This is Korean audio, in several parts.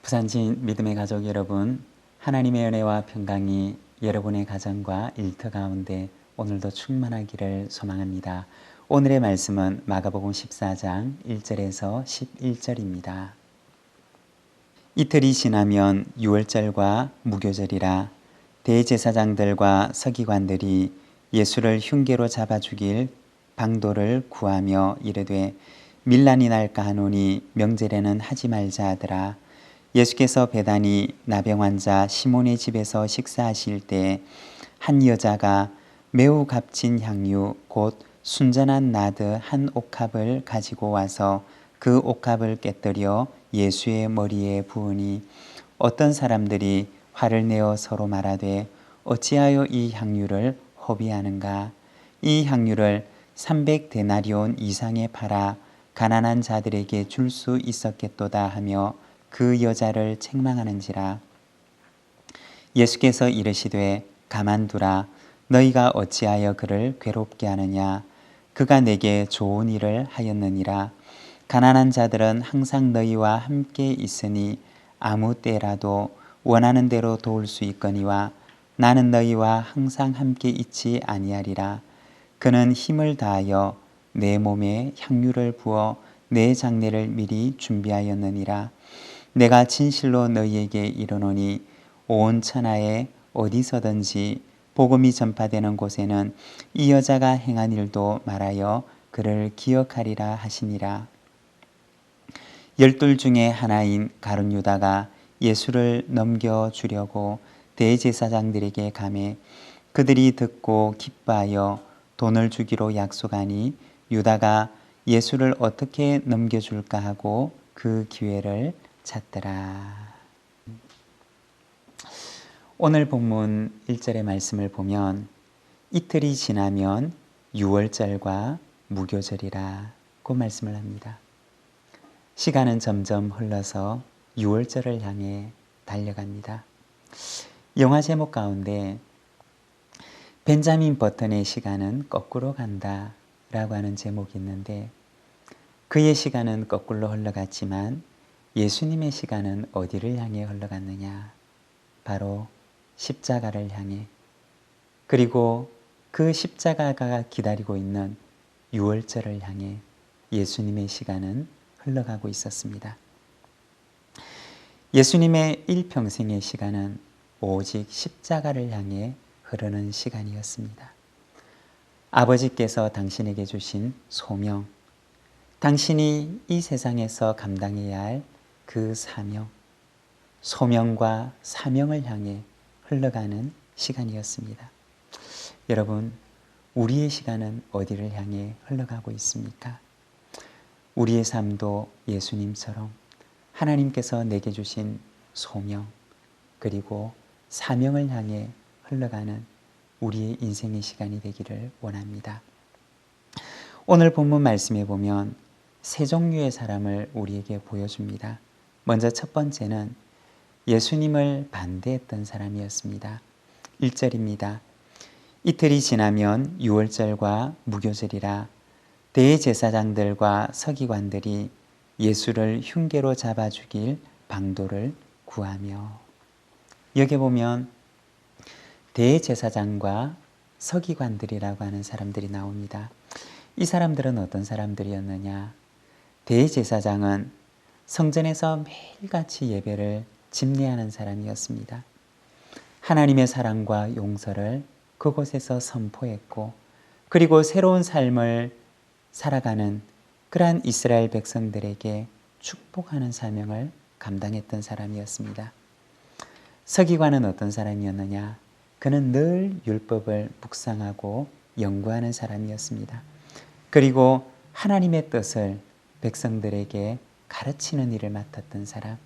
부산진 믿음의 가족 여러분, 하나님의 은혜와 평강이 여러분의 가정과 일터 가운데 오늘도 충만하기를 소망합니다. 오늘의 말씀은 마가복음 14장 1절에서 11절입니다. 이틀이 지나면 유월절과 무교절이라 대제사장들과 서기관들이 예수를 흉계로 잡아 죽일 방도를 구하며 이르되 밀란이 날까 하노니 명절에는 하지 말자 하더라. 예수께서 베다니 나병 환자 시몬의 집에서 식사하실 때 한 여자가 매우 값진 향유 곧 순전한 나드 한 옥합을 가지고 와서 그 옥합을 깨뜨려 예수의 머리에 부으니 어떤 사람들이 화를 내어 서로 말하되 어찌하여 이 향유를 허비하는가? 이 향유를 300데나리온 이상에 팔아 가난한 자들에게 줄 수 있었겠도다 하며 그 여자를 책망하는지라. 예수께서 이르시되 가만두라. 너희가 어찌하여 그를 괴롭게 하느냐? 그가 내게 좋은 일을 하였느니라. 가난한 자들은 항상 너희와 함께 있으니 아무 때라도 원하는 대로 도울 수 있거니와 나는 너희와 항상 함께 있지 아니하리라. 그는 힘을 다하여 내 몸에 향유를 부어 내 장례를 미리 준비하였느니라. 내가 진실로 너희에게 이르노니 온 천하에 어디서든지 복음이 전파되는 곳에는 이 여자가 행한 일도 말하여 그를 기억하리라 하시니라. 12 중에 하나인 가룟 유다가 예수를 넘겨주려고 대제사장들에게 가매 그들이 듣고 기뻐하여 돈을 주기로 약속하니 유다가 예수를 어떻게 넘겨줄까 하고 그 기회를 찾더라. 오늘 본문 1절의 말씀을 보면 이틀이 지나면 유월절과 무교절이라고 말씀을 합니다. 시간은 점점 흘러서 유월절을 향해 달려갑니다. 영화 제목 가운데 벤자민 버튼의 시간은 거꾸로 간다 라고 하는 제목이 있는데 그의 시간은 거꾸로 흘러갔지만 예수님의 시간은 어디를 향해 흘러갔느냐? 바로 십자가를 향해, 그리고 그 십자가가 기다리고 있는 유월절을 향해 예수님의 시간은 흘러가고 있었습니다. 예수님의 일평생의 시간은 오직 십자가를 향해 흐르는 시간이었습니다. 아버지께서 당신에게 주신 소명, 당신이 이 세상에서 감당해야 할 그 사명, 소명과 사명을 향해 흘러가는 시간이었습니다. 여러분, 우리의 시간은 어디를 향해 흘러가고 있습니까? 우리의 삶도 예수님처럼 하나님께서 내게 주신 소명 그리고 사명을 향해 흘러가는 우리의 인생의 시간이 되기를 원합니다. 오늘 본문 말씀에 보면 세 종류의 사람을 우리에게 보여줍니다. 먼저 첫 번째는 예수님을 반대했던 사람이었습니다. 1절입니다. 이틀이 지나면 유월절과 무교절이라 대제사장들과 서기관들이 예수를 흉계로 잡아 죽일 방도를 구하며, 여기 보면 대제사장과 서기관들이라고 하는 사람들이 나옵니다. 이 사람들은 어떤 사람들이었느냐? 대제사장은 성전에서 매일같이 예배를 집례하는 사람이었습니다. 하나님의 사랑과 용서를 그곳에서 선포했고, 그리고 새로운 삶을 살아가는 그러한 이스라엘 백성들에게 축복하는 사명을 감당했던 사람이었습니다. 서기관은 어떤 사람이었느냐? 그는 늘 율법을 묵상하고 연구하는 사람이었습니다. 그리고 하나님의 뜻을 백성들에게 가르치는 일을 맡았던 사람,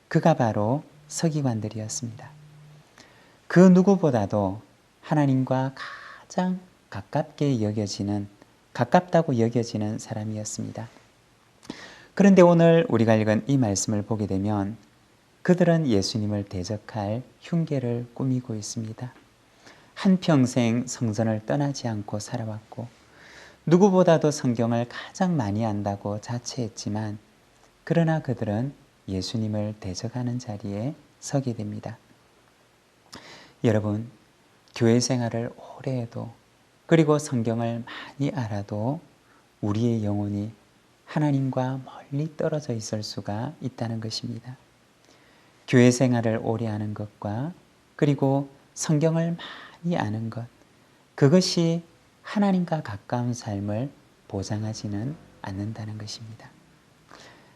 그가 바로 서기관들이었습니다. 그 누구보다도 하나님과 가장 가깝다고 여겨지는 사람이었습니다. 그런데 오늘 우리가 읽은 이 말씀을 보게 되면 그들은 예수님을 대적할 흉계를 꾸미고 있습니다. 한평생 성전을 떠나지 않고 살아왔고 누구보다도 성경을 가장 많이 안다고 자처했지만 그러나 그들은 예수님을 대적하는 자리에 서게 됩니다. 여러분, 교회 생활을 오래 해도 그리고 성경을 많이 알아도 우리의 영혼이 하나님과 멀리 떨어져 있을 수가 있다는 것입니다. 교회 생활을 오래 하는 것과 그리고 성경을 많이 아는 것, 그것이 하나님과 가까운 삶을 보장하지는 않는다는 것입니다.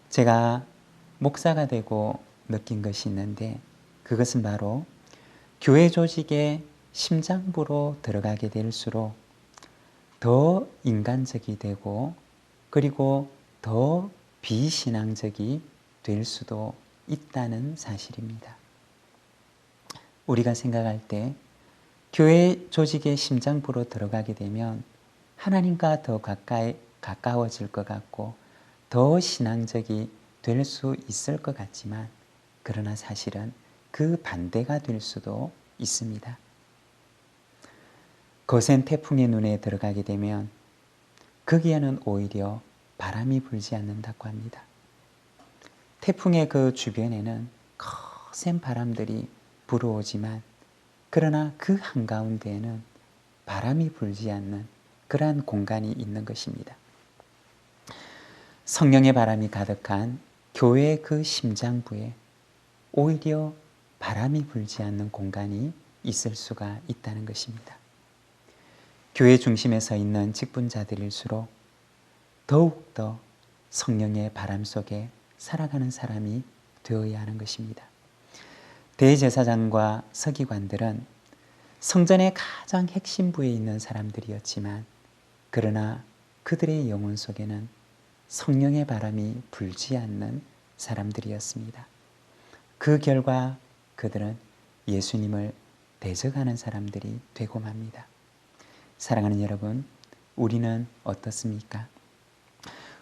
제가 목사가 되고 느낀 것이 있는데 그것은 바로 교회 조직의 심장부로 들어가게 될수록 더 인간적이 되고 그리고 더 비신앙적이 될 수도 있다는 사실입니다. 우리가 생각할 때 교회 조직의 심장부로 들어가게 되면 하나님과 더 가까워질 것 같고 더 신앙적이 될 수 있을 것 같지만 그러나 사실은 그 반대가 될 수도 있습니다. 거센 태풍의 눈에 들어가게 되면 거기에는 오히려 바람이 불지 않는다고 합니다. 태풍의 그 주변에는 거센 바람들이 불어오지만 그러나 그 한가운데에는 바람이 불지 않는 그러한 공간이 있는 것입니다. 성령의 바람이 가득한 교회의 그 심장부에 오히려 바람이 불지 않는 공간이 있을 수가 있다는 것입니다. 교회 중심에 서 있는 직분자들일수록 더욱더 성령의 바람 속에 살아가는 사람이 되어야 하는 것입니다. 대제사장과 서기관들은 성전의 가장 핵심부에 있는 사람들이었지만 그러나 그들의 영혼 속에는 성령의 바람이 불지 않는 사람들이었습니다. 그 결과 그들은 예수님을 대적하는 사람들이 되고 맙니다. 사랑하는 여러분, 우리는 어떻습니까?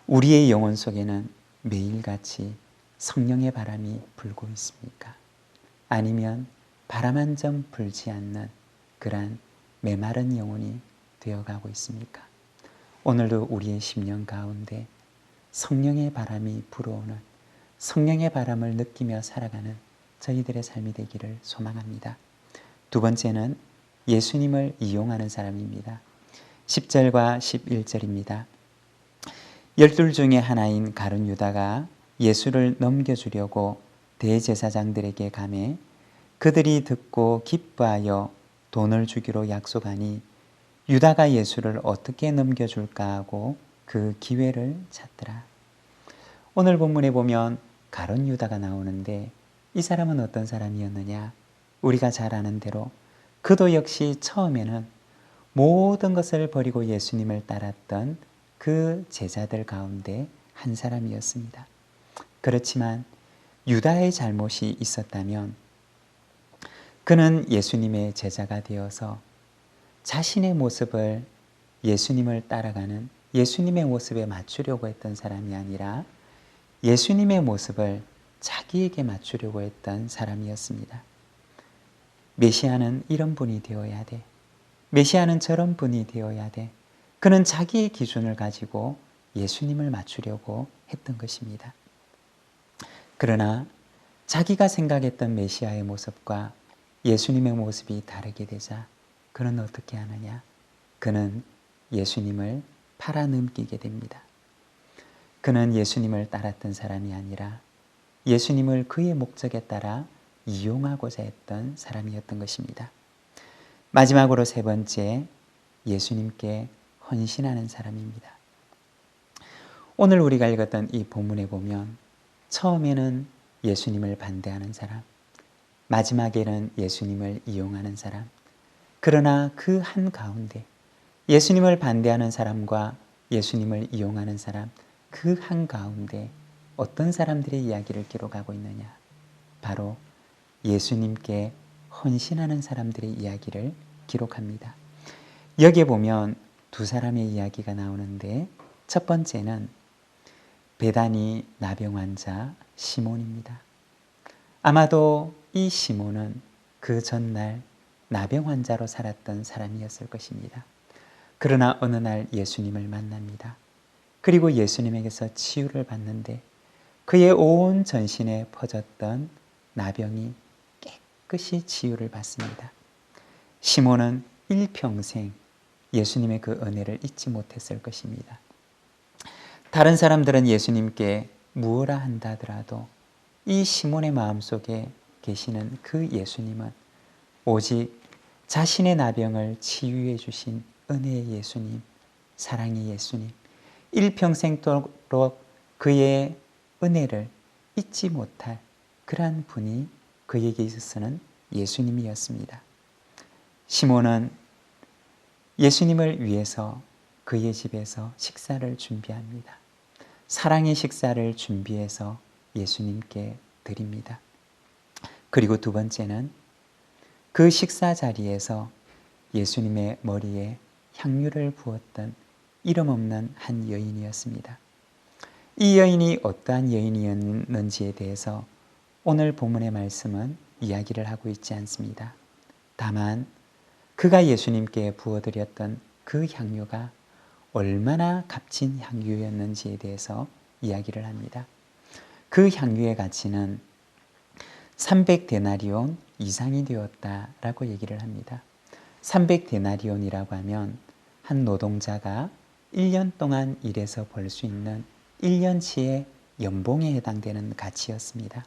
우리의 영혼 속에는 매일같이 성령의 바람이 불고 있습니까? 아니면 바람 한 점 불지 않는 그러한 메마른 영혼이 되어가고 있습니까? 오늘도 우리의 심령 가운데 성령의 바람이 불어오는 성령의 바람을 느끼며 살아가는 저희들의 삶이 되기를 소망합니다. 두 번째는 예수님을 이용하는 사람입니다. 10절과 11절입니다. 12 중에 하나인 가룟 유다가 예수를 넘겨주려고 대제사장들에게 가매 그들이 듣고 기뻐하여 돈을 주기로 약속하니 유다가 예수를 어떻게 넘겨줄까 하고 그 기회를 찾더라. 오늘 본문에 보면 가룟 유다가 나오는데 이 사람은 어떤 사람이었느냐? 우리가 잘 아는 대로 그도 역시 처음에는 모든 것을 버리고 예수님을 따랐던 그 제자들 가운데 한 사람이었습니다. 그렇지만 유다의 잘못이 있었다면 그는 예수님의 제자가 되어서 자신의 모습을 예수님을 따라가는 예수님의 모습에 맞추려고 했던 사람이 아니라 예수님의 모습을 자기에게 맞추려고 했던 사람이었습니다. 메시아는 이런 분이 되어야 돼. 메시아는 저런 분이 되어야 돼. 그는 자기의 기준을 가지고 예수님을 맞추려고 했던 것입니다. 그러나 자기가 생각했던 메시아의 모습과 예수님의 모습이 다르게 되자 그는 어떻게 하느냐? 그는 예수님을 팔아넘기게 됩니다. 그는 예수님을 따랐던 사람이 아니라 예수님을 그의 목적에 따라 이용하고자 했던 사람이었던 것입니다. 마지막으로 세 번째, 예수님께 헌신하는 사람입니다. 오늘 우리가 읽었던 이 본문에 보면 처음에는 예수님을 반대하는 사람, 마지막에는 예수님을 이용하는 사람, 그러나 그 한가운데 예수님을 반대하는 사람과 예수님을 이용하는 사람, 그 한가운데 어떤 사람들의 이야기를 기록하고 있느냐? 바로 예수님께 헌신하는 사람들의 이야기를 기록합니다. 여기에 보면 두 사람의 이야기가 나오는데 첫 번째는 베다니 나병 환자 시몬입니다. 아마도 이 시몬은 그 전날 나병 환자로 살았던 사람이었을 것입니다. 그러나 어느 날 예수님을 만납니다. 그리고 예수님에게서 치유를 받는데 그의 온 전신에 퍼졌던 나병이 깨끗이 치유를 받습니다. 시몬은 일평생 예수님의 그 은혜를 잊지 못했을 것입니다. 다른 사람들은 예수님께 무엇라 한다 하더라도 이 시몬의 마음속에 계시는 그 예수님은 오직 자신의 나병을 치유해 주신 은혜의 예수님, 사랑의 예수님, 일평생도록 그의 은혜를 잊지 못할 그러한 분이 그에게 있어서는 예수님이었습니다. 시몬은 예수님을 위해서 그의 집에서 식사를 준비합니다. 사랑의 식사를 준비해서 예수님께 드립니다. 그리고 두 번째는 그 식사 자리에서 예수님의 머리에 향유를 부었던 이름 없는 한 여인이었습니다. 이 여인이 어떠한 여인이었는지에 대해서 오늘 본문의 말씀은 이야기를 하고 있지 않습니다. 다만 그가 예수님께 부어드렸던 그 향유가 얼마나 값진 향유였는지에 대해서 이야기를 합니다. 그 향유의 가치는 300데나리온 이상이 되었다라고 얘기를 합니다. 300데나리온이라고 하면 한 노동자가 1년 동안 일해서 벌 수 있는 1년치의 연봉에 해당되는 가치였습니다.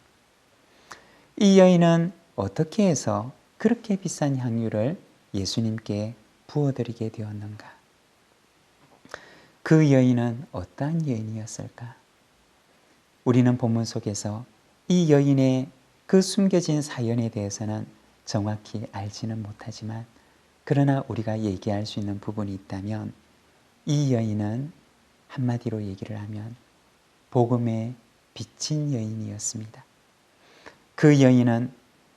이 여인은 어떻게 해서 그렇게 비싼 향유를 예수님께 부어드리게 되었는가? 그 여인은 어떠한 여인이었을까? 우리는 본문 속에서 이 여인의 그 숨겨진 사연에 대해서는 정확히 알지는 못하지만 그러나 우리가 얘기할 수 있는 부분이 있다면 이 여인은 한마디로 얘기를 하면 복음의 빚진 여인이었습니다. 그 여인은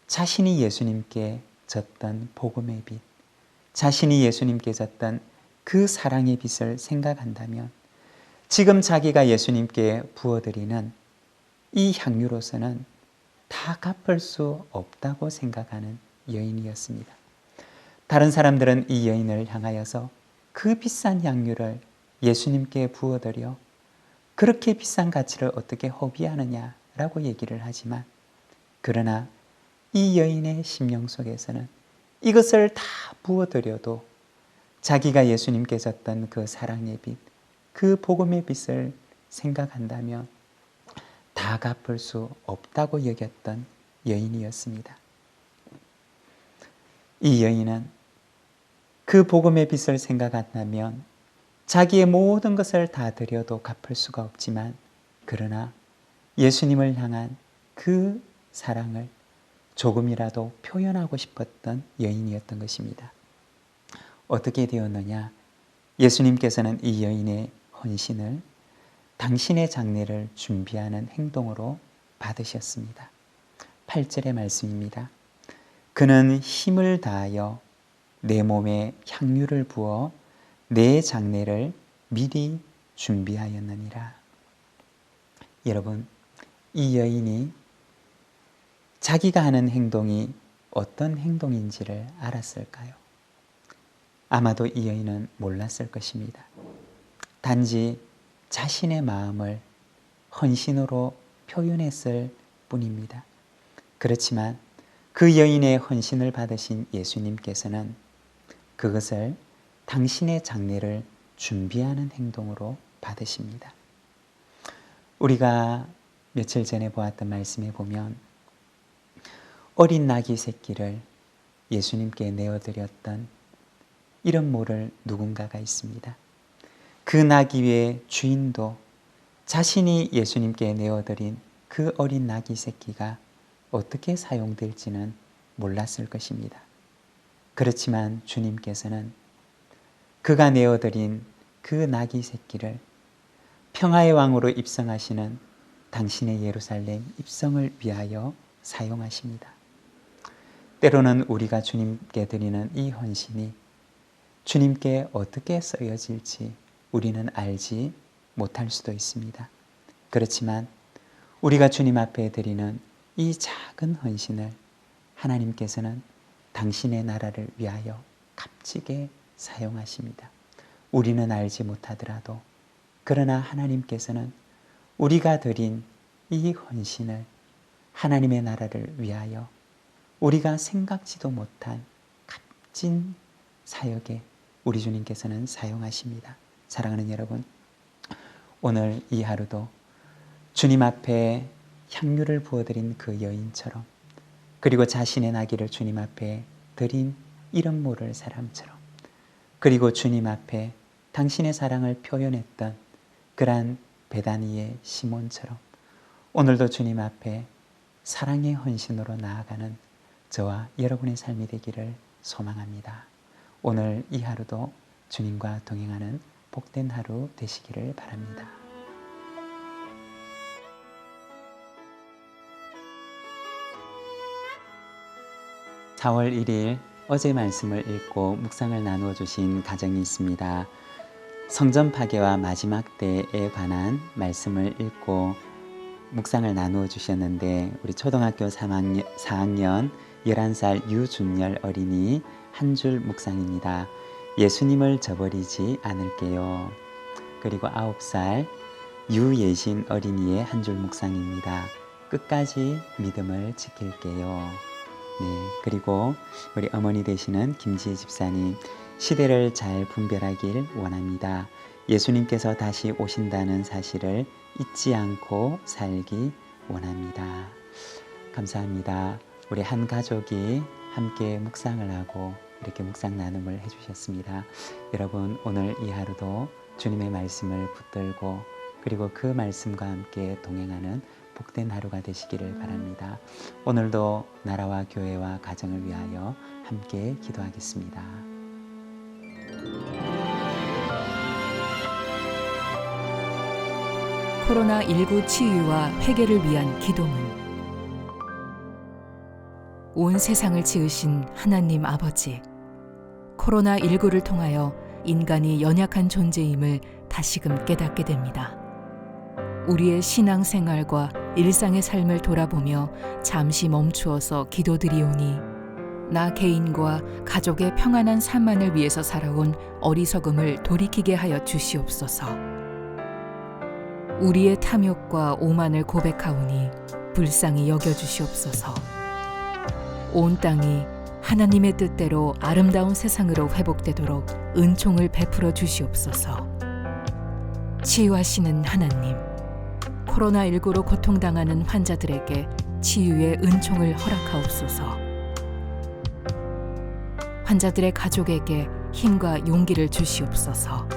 자신이 예수님께 졌던 복음의 빚, 자신이 예수님께 졌던 그 사랑의 빚을 생각한다면 지금 자기가 예수님께 부어드리는 이 향유로서는 다 갚을 수 없다고 생각하는 여인이었습니다. 다른 사람들은 이 여인을 향하여서 그 비싼 향유를 예수님께 부어드려 그렇게 비싼 가치를 어떻게 허비하느냐라고 얘기를 하지만 그러나 이 여인의 심령 속에서는 이것을 다 부어드려도 자기가 예수님께 졌던 그 사랑의 빚, 그 복음의 빚을 생각한다면 다 갚을 수 없다고 여겼던 여인이었습니다. 이 여인은 그 복음의 빚을 생각한다면 자기의 모든 것을 다 드려도 갚을 수가 없지만 그러나 예수님을 향한 그 사랑을 조금이라도 표현하고 싶었던 여인이었던 것입니다. 어떻게 되었느냐? 예수님께서는 이 여인의 헌신을 당신의 장례를 준비하는 행동으로 받으셨습니다. 8절의 말씀입니다. 그는 힘을 다하여 내 몸에 향유를 부어 내 장례를 미리 준비하였느니라. 여러분, 이 여인이 자기가 하는 행동이 어떤 행동인지를 알았을까요? 아마도 이 여인은 몰랐을 것입니다. 단지 자신의 마음을 헌신으로 표현했을 뿐입니다. 그렇지만 그 여인의 헌신을 받으신 예수님께서는 그것을 당신의 장례를 준비하는 행동으로 받으십니다. 우리가 며칠 전에 보았던 말씀에 보면 어린 나귀 새끼를 예수님께 내어드렸던 이런 모를 누군가가 있습니다. 그 나귀의 주인도 자신이 예수님께 내어드린 그 어린 나귀 새끼가 어떻게 사용될지는 몰랐을 것입니다. 그렇지만 주님께서는 그가 내어드린 그 나귀 새끼를 평화의 왕으로 입성하시는 당신의 예루살렘 입성을 위하여 사용하십니다. 때로는 우리가 주님께 드리는 이 헌신이 주님께 어떻게 쓰여질지 우리는 알지 못할 수도 있습니다. 그렇지만 우리가 주님 앞에 드리는 이 작은 헌신을 하나님께서는 당신의 나라를 위하여 값지게 사용하십니다. 우리는 알지 못하더라도 그러나 하나님께서는 우리가 드린 이 헌신을 하나님의 나라를 위하여 우리가 생각지도 못한 값진 사역에 우리 주님께서는 사용하십니다. 사랑하는 여러분, 오늘 이 하루도 주님 앞에 향유를 부어드린 그 여인처럼, 그리고 자신의 나귀를 주님 앞에 드린 이름 모를 사람처럼, 그리고 주님 앞에 당신의 사랑을 표현했던 그러한 베다니의 시몬처럼 오늘도 주님 앞에 사랑의 헌신으로 나아가는 저와 여러분의 삶이 되기를 소망합니다. 오늘 이 하루도 주님과 동행하는 복된 하루 되시기를 바랍니다. (4월 1일) 어제 말씀을 읽고 묵상을 나누어 주신 가정이 있습니다. 성전 파괴와 마지막 때에 관한 말씀을 읽고 묵상을 나누어 주셨는데, 우리 초등학교 4학년 11살 유준열 어린이 한 줄 묵상입니다. 예수님을 저버리지 않을게요. 그리고 9살 유예신 어린이의 한 줄 묵상입니다. 끝까지 믿음을 지킬게요. 네, 그리고 우리 어머니 되시는 김지혜 집사님, 시대를 잘 분별하길 원합니다. 예수님께서 다시 오신다는 사실을 잊지 않고 살기 원합니다. 감사합니다. 우리 한 가족이 함께 묵상을 하고 이렇게 묵상 나눔을 해주셨습니다. 여러분, 오늘 이 하루도 주님의 말씀을 붙들고 그리고 그 말씀과 함께 동행하는 복된 하루가 되시기를 바랍니다. 오늘도 나라와 교회와 가정을 위하여 함께 기도하겠습니다. 코로나19 치유와 회개를 위한 기도문. 온 세상을 지으신 하나님 아버지, 코로나19를 통하여 인간이 연약한 존재임을 다시금 깨닫게 됩니다. 우리의 신앙생활과 일상의 삶을 돌아보며 잠시 멈추어서 기도드리오니 나 개인과 가족의 평안한 삶만을 위해서 살아온 어리석음을 돌이키게 하여 주시옵소서. 우리의 탐욕과 오만을 고백하오니 불쌍히 여겨주시옵소서. 온 땅이 하나님의 뜻대로 아름다운 세상으로 회복되도록 은총을 베풀어 주시옵소서. 치유하시는 하나님, 코로나19로 고통당하는 환자들에게 치유의 은총을 허락하옵소서. 환자들의 가족에게 힘과 용기를 주시옵소서.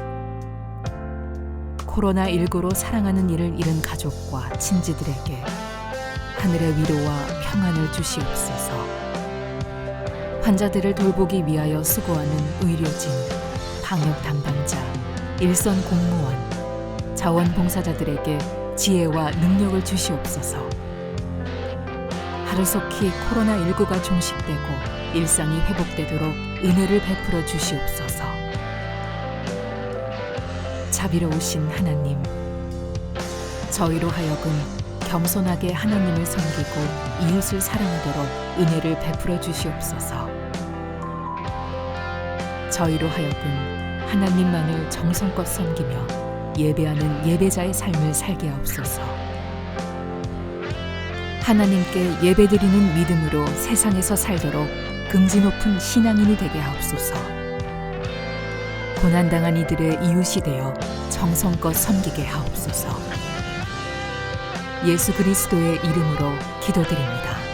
코로나19로 사랑하는 이를 잃은 가족과 친지들에게 하늘의 위로와 평안을 주시옵소서. 환자들을 돌보기 위하여 수고하는 의료진, 방역 담당자, 일선 공무원, 자원봉사자들에게 지혜와 능력을 주시옵소서. 하루속히 코로나19가 종식되고 일상이 회복되도록 은혜를 베풀어 주시옵소서. 자비로우신 하나님, 저희로 하여금 겸손하게 하나님을 섬기고 이웃을 사랑하도록 은혜를 베풀어 주시옵소서. 저희로 하여금 하나님만을 정성껏 섬기며 예배하는 예배자의 삶을 살게 하옵소서. 하나님께 예배드리는 믿음으로 세상에서 살도록 긍지 높은 신앙인이 되게 하옵소서. 고난당한 이들의 이웃이 되어 정성껏 섬기게 하옵소서. 예수 그리스도의 이름으로 기도드립니다.